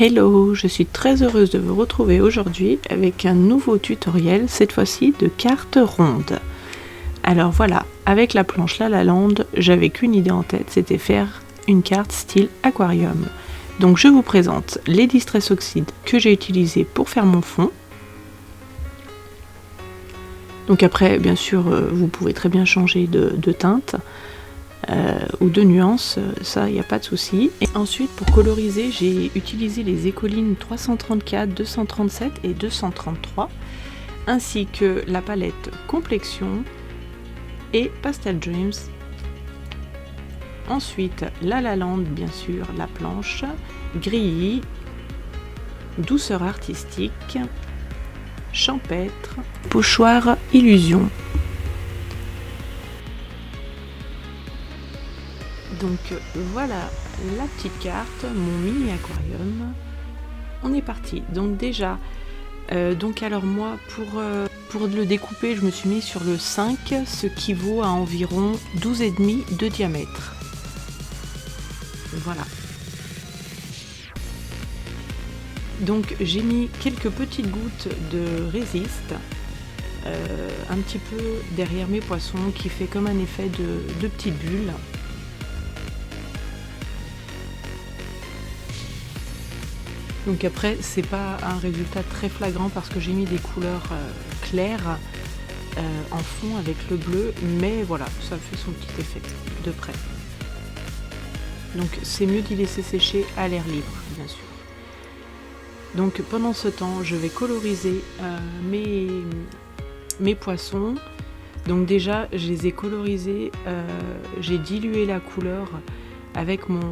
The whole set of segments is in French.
Hello, je suis très heureuse de vous retrouver aujourd'hui avec un nouveau tutoriel, cette fois-ci de cartes rondes. Alors voilà, avec la planche La La Land, j'avais qu'une idée en tête, c'était faire une carte style aquarium. Donc je vous présente les Distress Oxide que j'ai utilisés pour faire mon fond. Donc après, bien sûr, vous pouvez très bien changer de teinte. Ou de nuances, ça il n'y a pas de souci. Et ensuite pour coloriser j'ai utilisé les écolines 334, 237 et 233 ainsi que la palette Complexion et Pastel Dreams. Ensuite La La Land, bien sûr, la planche, Grillis, Douceur artistique, Champêtre, Pochoir Illusion. Donc voilà la petite carte, mon mini aquarium. On est parti. Donc déjà, alors moi pour le découper, je me suis mis sur le 5, ce qui vaut à environ 12,5 de diamètre. Voilà. Donc j'ai mis quelques petites gouttes de résiste, un petit peu derrière mes poissons, qui fait comme un effet de petites bulles. Donc après, c'est pas un résultat très flagrant parce que j'ai mis des couleurs claires en fond avec le bleu, mais voilà, ça fait son petit effet de près. Donc c'est mieux d'y laisser sécher à l'air libre, bien sûr. Donc pendant ce temps, je vais coloriser mes poissons. Donc déjà, je les ai colorisés, j'ai dilué la couleur avec mon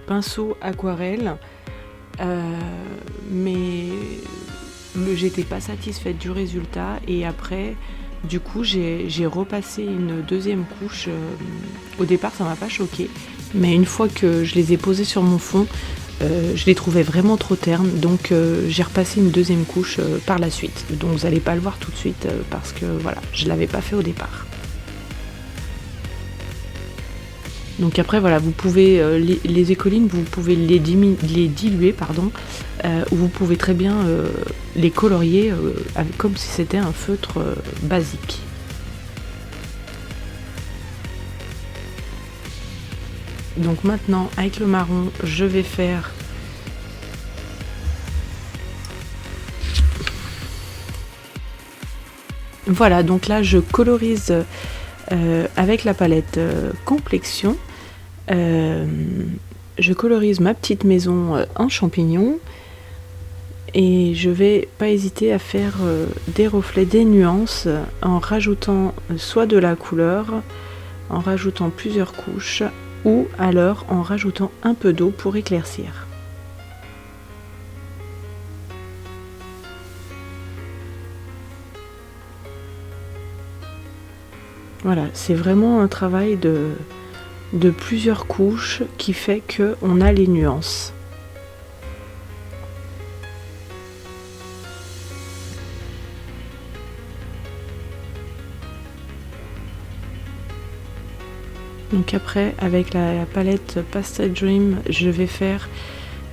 pinceau aquarelle. Mais j'étais pas satisfaite du résultat et après du coup j'ai repassé une deuxième couche. Au départ ça m'a pas choqué, mais une fois que je les ai posés sur mon fond, je les trouvais vraiment trop ternes, donc j'ai repassé une deuxième couche par la suite. Donc vous allez pas le voir tout de suite parce que voilà, je l'avais pas fait au départ. Donc après voilà, vous pouvez les écolines, vous pouvez les diluer, ou vous pouvez très bien les colorier comme si c'était un feutre basique. Donc maintenant avec le marron, je vais faire voilà, donc là je colorise avec la palette Complexion. Je colorise ma petite maison en champignons et je vais pas hésiter à faire des reflets, des nuances en rajoutant soit de la couleur, en rajoutant plusieurs couches ou alors en rajoutant un peu d'eau pour éclaircir. Voilà, c'est vraiment un travail de plusieurs couches qui fait qu'on a les nuances. Donc après, avec la palette Pastel Dream, je vais faire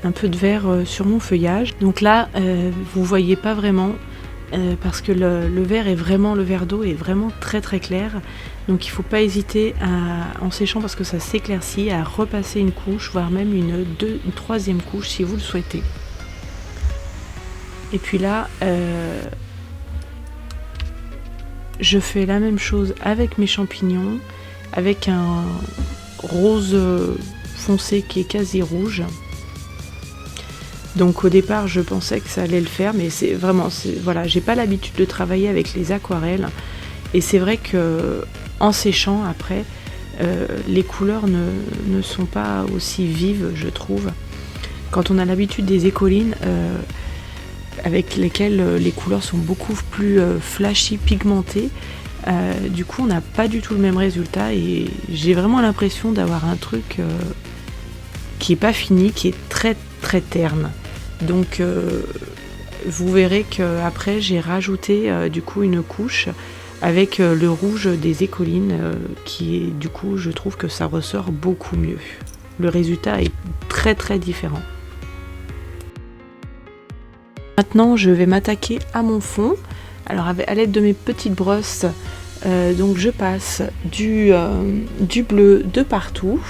un peu de vert sur mon feuillage. Donc là, vous voyez pas vraiment parce que le vert est vraiment, le vert d'eau est vraiment très très clair. Donc il ne faut pas hésiter en séchant parce que ça s'éclaircit, à repasser une couche, voire même une troisième couche si vous le souhaitez. Et puis là, je fais la même chose avec mes champignons, avec un rose foncé qui est quasi rouge. Donc au départ je pensais que ça allait le faire, mais c'est vraiment, voilà, j'ai pas l'habitude de travailler avec les aquarelles et c'est vrai que en séchant après les couleurs ne sont pas aussi vives, je trouve. Quand on a l'habitude des écolines avec lesquelles les couleurs sont beaucoup plus flashy, pigmentées, du coup on n'a pas du tout le même résultat et j'ai vraiment l'impression d'avoir un truc qui est pas fini, qui est très très terne. Donc vous verrez que après j'ai rajouté du coup une couche avec le rouge des écolines qui est, du coup je trouve que ça ressort beaucoup mieux. Le résultat est très très différent. Maintenant, je vais m'attaquer à mon fond. Alors à l'aide de mes petites brosses, donc je passe du bleu de partout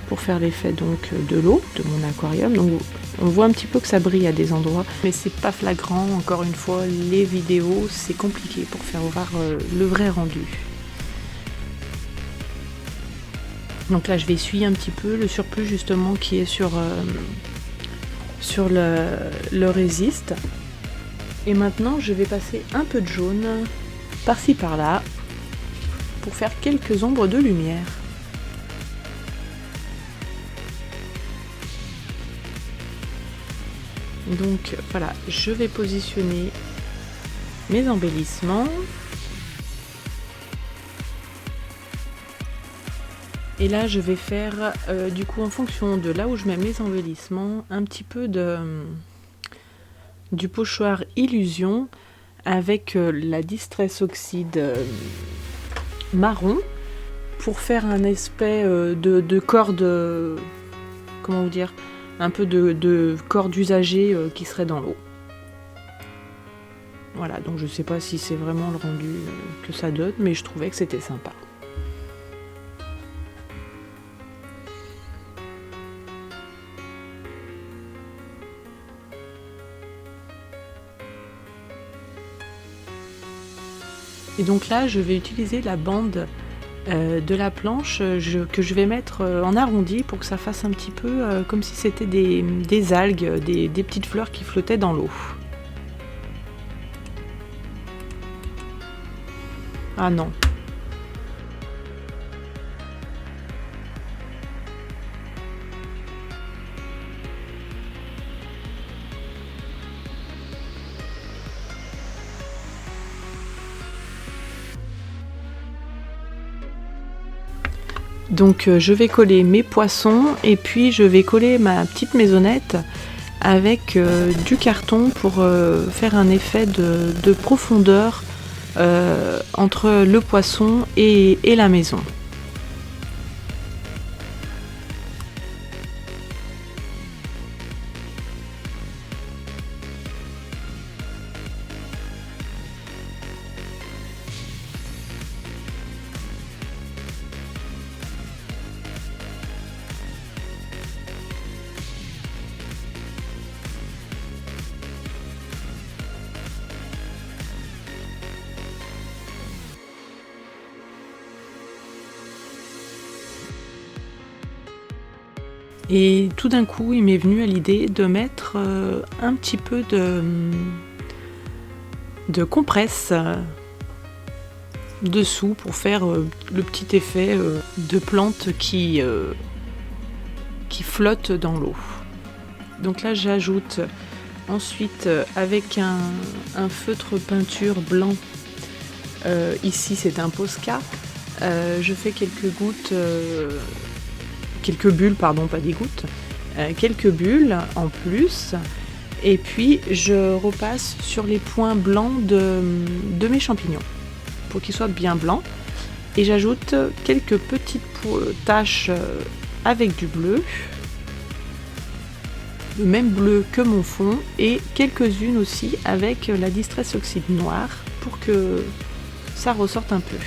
pour faire l'effet donc de l'eau de mon aquarium. Donc on voit un petit peu que ça brille à des endroits, mais c'est pas flagrant. Encore une fois, les vidéos, c'est compliqué pour faire voir le vrai rendu. Donc là, je vais essuyer un petit peu le surplus justement qui est sur le résiste. Et maintenant, je vais passer un peu de jaune par-ci par-là pour faire quelques ombres de lumière. Donc voilà, je vais positionner mes embellissements. Et là, je vais faire, du coup, en fonction de là où je mets mes embellissements, un petit peu du pochoir Illusion avec la Distress Oxide marron pour faire un aspect de corde, comment vous dire, un peu de corde usagée qui serait dans l'eau. Voilà, donc je sais pas si c'est vraiment le rendu que ça donne, mais je trouvais que c'était sympa. Et donc là, je vais utiliser la bande de la planche que je vais mettre en arrondi pour que ça fasse un petit peu comme si c'était des algues, des petites fleurs qui flottaient dans l'eau. Ah non. Donc je vais coller mes poissons et puis je vais coller ma petite maisonnette avec du carton pour faire un effet de profondeur entre le poisson et la maison. Et tout d'un coup, il m'est venu à l'idée de mettre un petit peu de compresse dessous pour faire le petit effet de plante qui flotte dans l'eau. Donc là, j'ajoute ensuite avec un feutre peinture blanc, ici c'est un Posca, je fais quelques gouttes... quelques bulles, pardon, pas des gouttes, quelques bulles en plus, et puis je repasse sur les points blancs de mes champignons pour qu'ils soient bien blancs, et j'ajoute quelques petites taches avec du bleu, le même bleu que mon fond, et quelques-unes aussi avec la Distress Oxide noire pour que ça ressorte un peu.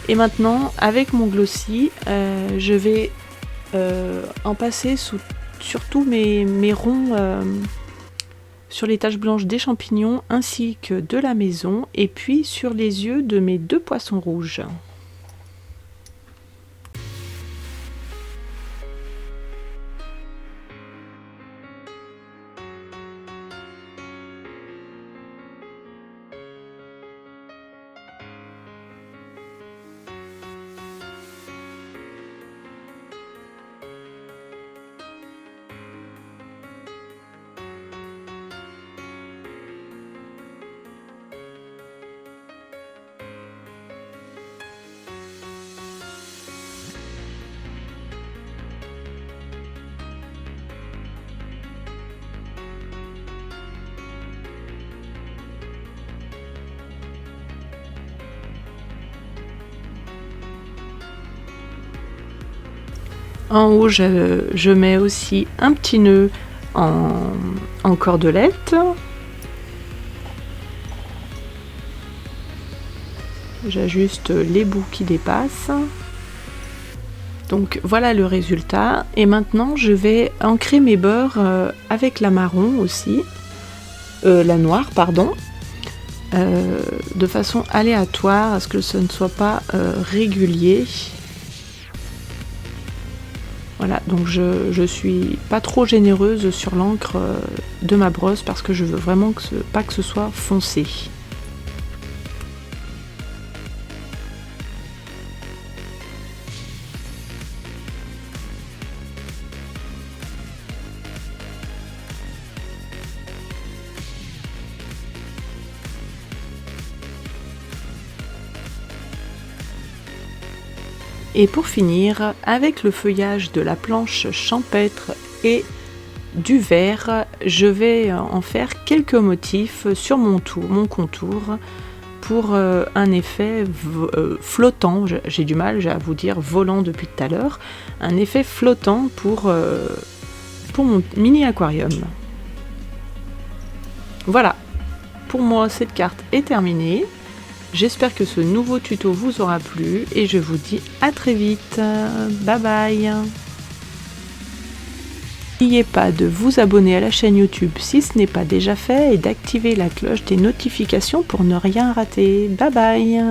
Et maintenant, avec mon glossy, je vais en passer sur tous mes ronds, sur les taches blanches des champignons ainsi que de la maison, et puis sur les yeux de mes 2 poissons rouges. En haut, je mets aussi un petit nœud en cordelette. J'ajuste les bouts qui dépassent. Donc voilà le résultat. Et maintenant, je vais ancrer mes beurres avec la marron aussi. La noire, pardon. De façon aléatoire, à ce que ce ne soit pas régulier. Voilà, donc je suis pas trop généreuse sur l'encre de ma brosse parce que je veux vraiment pas que ce soit foncé. Et pour finir, avec le feuillage de la planche champêtre et du verre, je vais en faire quelques motifs sur mon contour pour un effet flottant. J'ai du mal à vous dire volant depuis tout à l'heure. Un effet flottant pour mon mini aquarium. Voilà, pour moi cette carte est terminée. J'espère que ce nouveau tuto vous aura plu et je vous dis à très vite. Bye bye. N'oubliez pas de vous abonner à la chaîne YouTube si ce n'est pas déjà fait et d'activer la cloche des notifications pour ne rien rater. Bye bye.